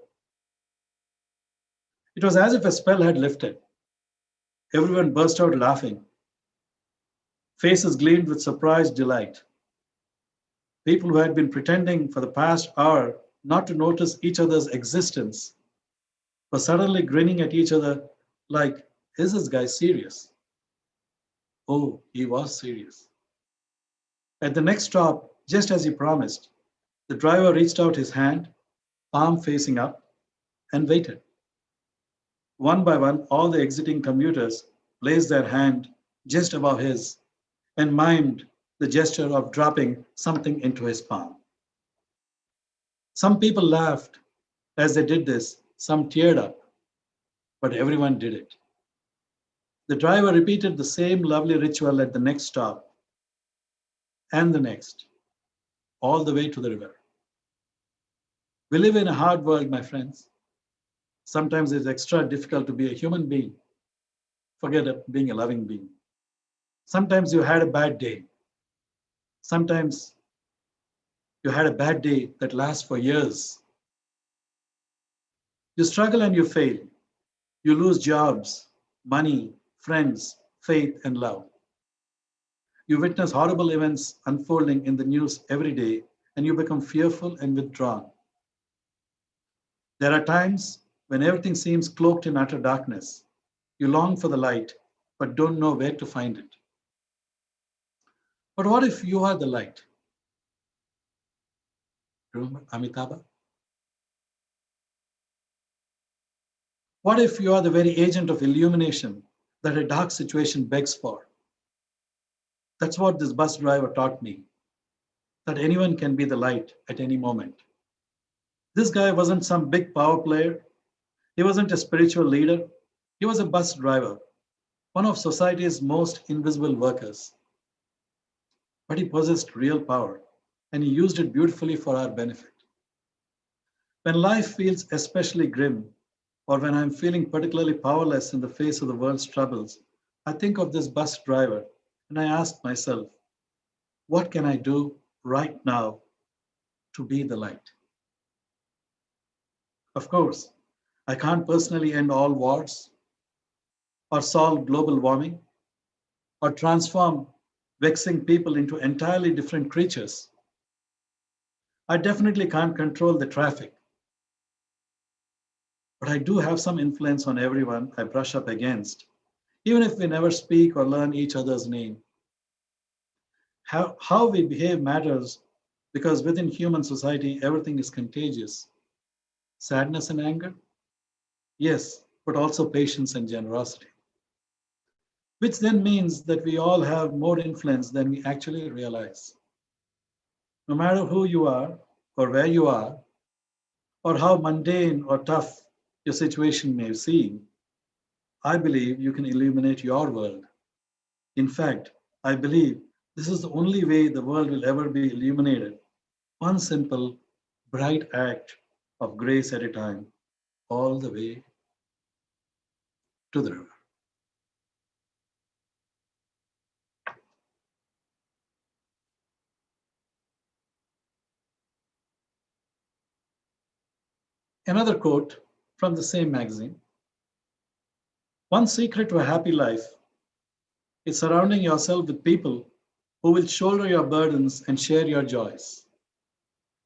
It was as if a spell had lifted. Everyone burst out laughing. Faces gleamed with surprised delight. People who had been pretending for the past hour not to notice each other's existence were suddenly grinning at each other like, is this guy serious? Oh, he was serious. At the next stop, just as he promised, the driver reached out his hand, palm facing up, and waited. One by one, all the exiting commuters placed their hand just above his and mimed the gesture of dropping something into his palm. Some people laughed as they did this, some teared up, but everyone did it. The driver repeated the same lovely ritual at the next stop and the next, all the way to the river. We live in a hard world, my friends. Sometimes it's extra difficult to be a human being. Forget being a loving being. Sometimes you had a bad day. Sometimes you had a bad day that lasts for years. You struggle and you fail. You lose jobs, money, friends, faith, and love. You witness horrible events unfolding in the news every day, and you become fearful and withdrawn. There are times when everything seems cloaked in utter darkness. You long for the light, but don't know where to find it. But what if you are the light? Remember Amitabha? What if you are the very agent of illumination that a dark situation begs for? That's what this bus driver taught me, that anyone can be the light at any moment. This guy wasn't some big power player. He wasn't a spiritual leader. He was a bus driver, one of society's most invisible workers. But he possessed real power, and he used it beautifully for our benefit. When life feels especially grim, or when I'm feeling particularly powerless in the face of the world's troubles, I think of this bus driver and I ask myself, what can I do right now to be the light? Of course, I can't personally end all wars, or solve global warming, or transform vexing people into entirely different creatures. I definitely can't control the traffic, but I do have some influence on everyone I brush up against, even if we never speak or learn each other's name. How we behave matters because within human society, everything is contagious. Sadness and anger? Yes, but also patience and generosity, which then means that we all have more influence than we actually realize. No matter who you are or where you are, or how mundane or tough your situation may seem, I believe you can illuminate your world. In fact, I believe this is the only way the world will ever be illuminated. One simple, bright act of grace at a time, all the way to the river. Another quote from the same magazine. One secret to a happy life is surrounding yourself with people who will shoulder your burdens and share your joys.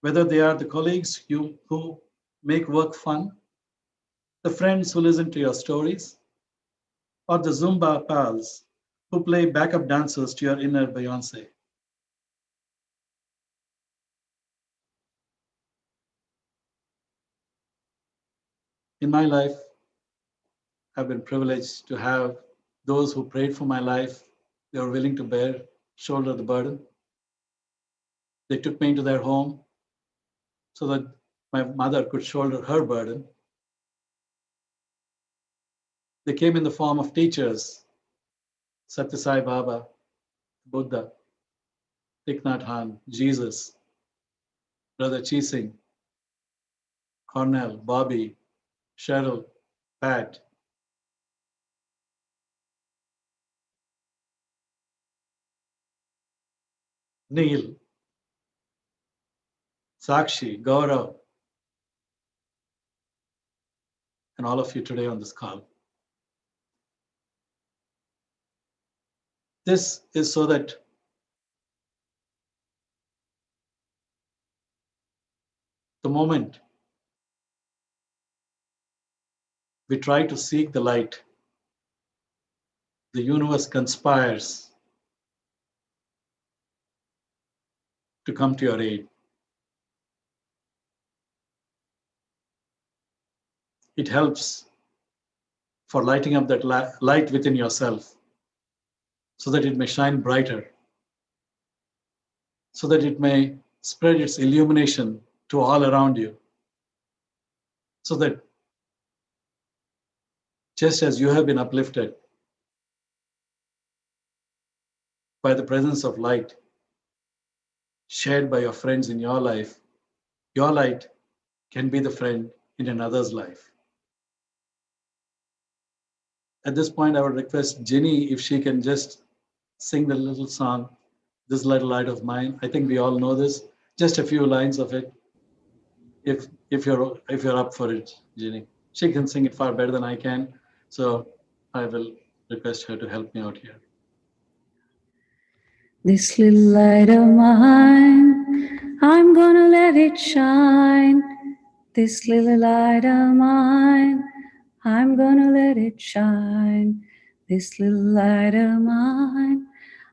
Whether they are the colleagues who make work fun, the friends who listen to your stories, or the Zumba pals who play backup dancers to your inner Beyonce. In my life, I've been privileged to have those who prayed for my life. They were willing to shoulder the burden. They took me into their home so that my mother could shoulder her burden. They came in the form of teachers, Satya Sai Baba, Buddha, Thich Nhat Hanh, Jesus, Brother Chising, Cornell, Bobby, Cheryl, Pat, Neil, Sakshi, Gaurav, and all of you today on this call. This is so that the moment we try to seek the light, the universe conspires to come to your aid. It helps for lighting up that light within yourself so that it may shine brighter, so that it may spread its illumination to all around you, so that just as you have been uplifted by the presence of light shared by your friends in your life, your light can be the friend in another's life. At this point, I would request Ginny if she can just sing the little song, This Little Light of Mine. I think we all know this. Just a few lines of it. If you're up for it, Ginny. She can sing it far better than I can. So I will request her to help me out here. This little light of mine, I'm gonna let it shine. This little light of mine, I'm gonna let it shine. This little light of mine,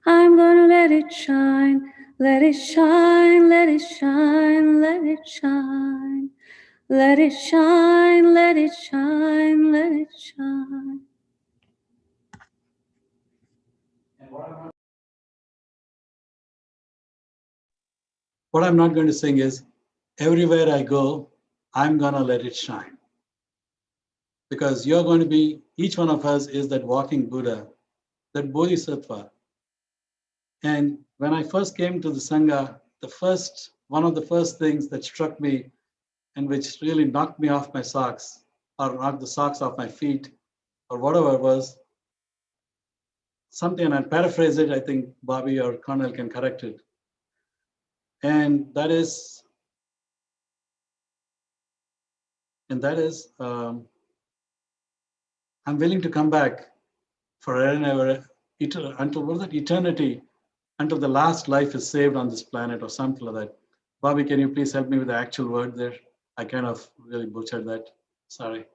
I'm gonna let it shine. Let it shine, let it shine, let it shine. Let it shine, let it shine, let it shine. What I'm not going to sing is, everywhere I go, I'm going to let it shine. Because you're going to be, each one of us is that walking Buddha, that Bodhisattva. And when I first came to the Sangha, one of the first things that struck me and which really knocked me off my socks, or knocked the socks off my feet, or whatever it was, something, and I'll paraphrase it, I think Bobby or Cornell can correct it. And that is, I'm willing to come back forever and ever, until what is it, eternity, until the last life is saved on this planet or something like that. Bobby, can you please help me with the actual word there? I kind of really butchered that. Sorry.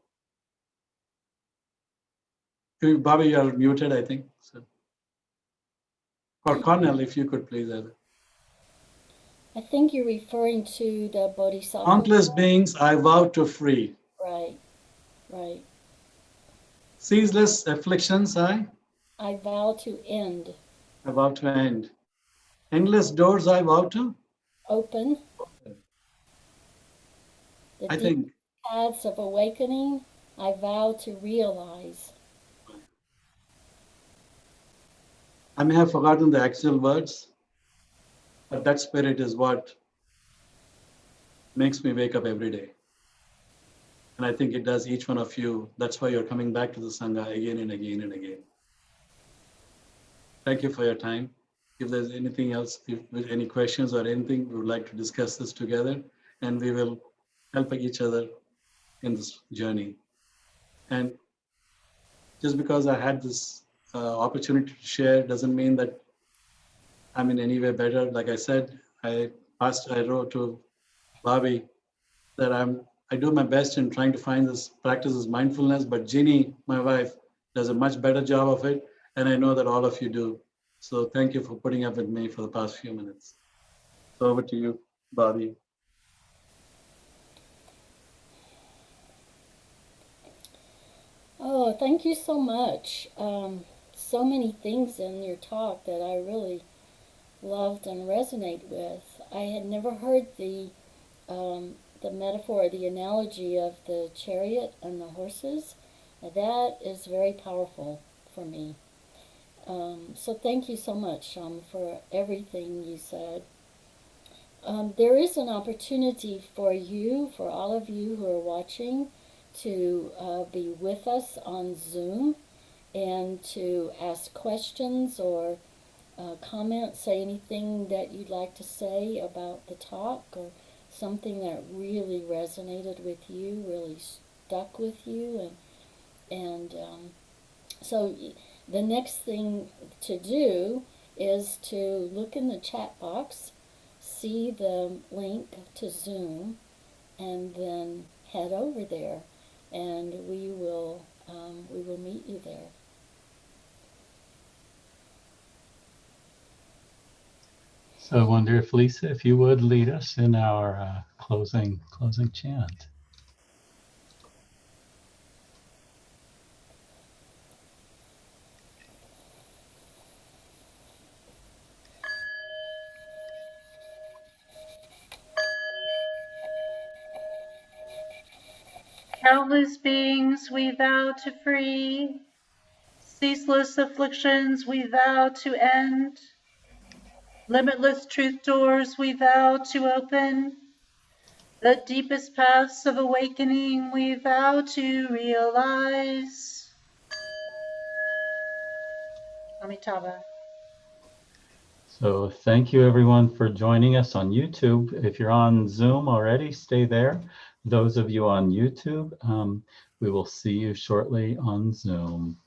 Bobby, you're muted, I think. So. Or Cornell, if you could please. I think you're referring to the Bodhisattva. Countless beings I vow to free. Right, right. Ceaseless afflictions I vow to end. I vow to end. Endless doors I vow to open. The I deep think paths of awakening I vow to realize. I may have forgotten the actual words, but that spirit is what makes me wake up every day. And I think it does each one of you. That's why you're coming back to the Sangha again and again and again. Thank you for your time. If there's anything else, if there's any questions or anything, we would like to discuss this together, and we will help each other in this journey. And just because I had this opportunity to share doesn't mean that I'm in any way better. Like I said, I wrote to Bobby that I do my best in trying to find this practices mindfulness, but Ginny, my wife, does a much better job of it. And I know that all of you do. So thank you for putting up with me for the past few minutes. So over to you, Bobby. Oh, thank you so much. So many things in your talk that I really loved and resonate with. I had never heard the metaphor, the analogy of the chariot and the horses. That is very powerful for me. So thank you so much for everything you said. There is an opportunity for you, for all of you who are watching, to be with us on Zoom and to ask questions or comment, say anything that you'd like to say about the talk or something that really resonated with you, really stuck with you, and so the next thing to do is to look in the chat box, see the link to Zoom, and then head over there, and we will meet you there. So I wonder if Lisa, if you would lead us in our closing chant. Countless beings we vow to free, ceaseless afflictions we vow to end, limitless truth doors we vow to open, the deepest paths of awakening we vow to realize. Amitabha. So thank you everyone for joining us on YouTube. If you're on Zoom already, stay there. Those of you on YouTube, we will see you shortly on Zoom.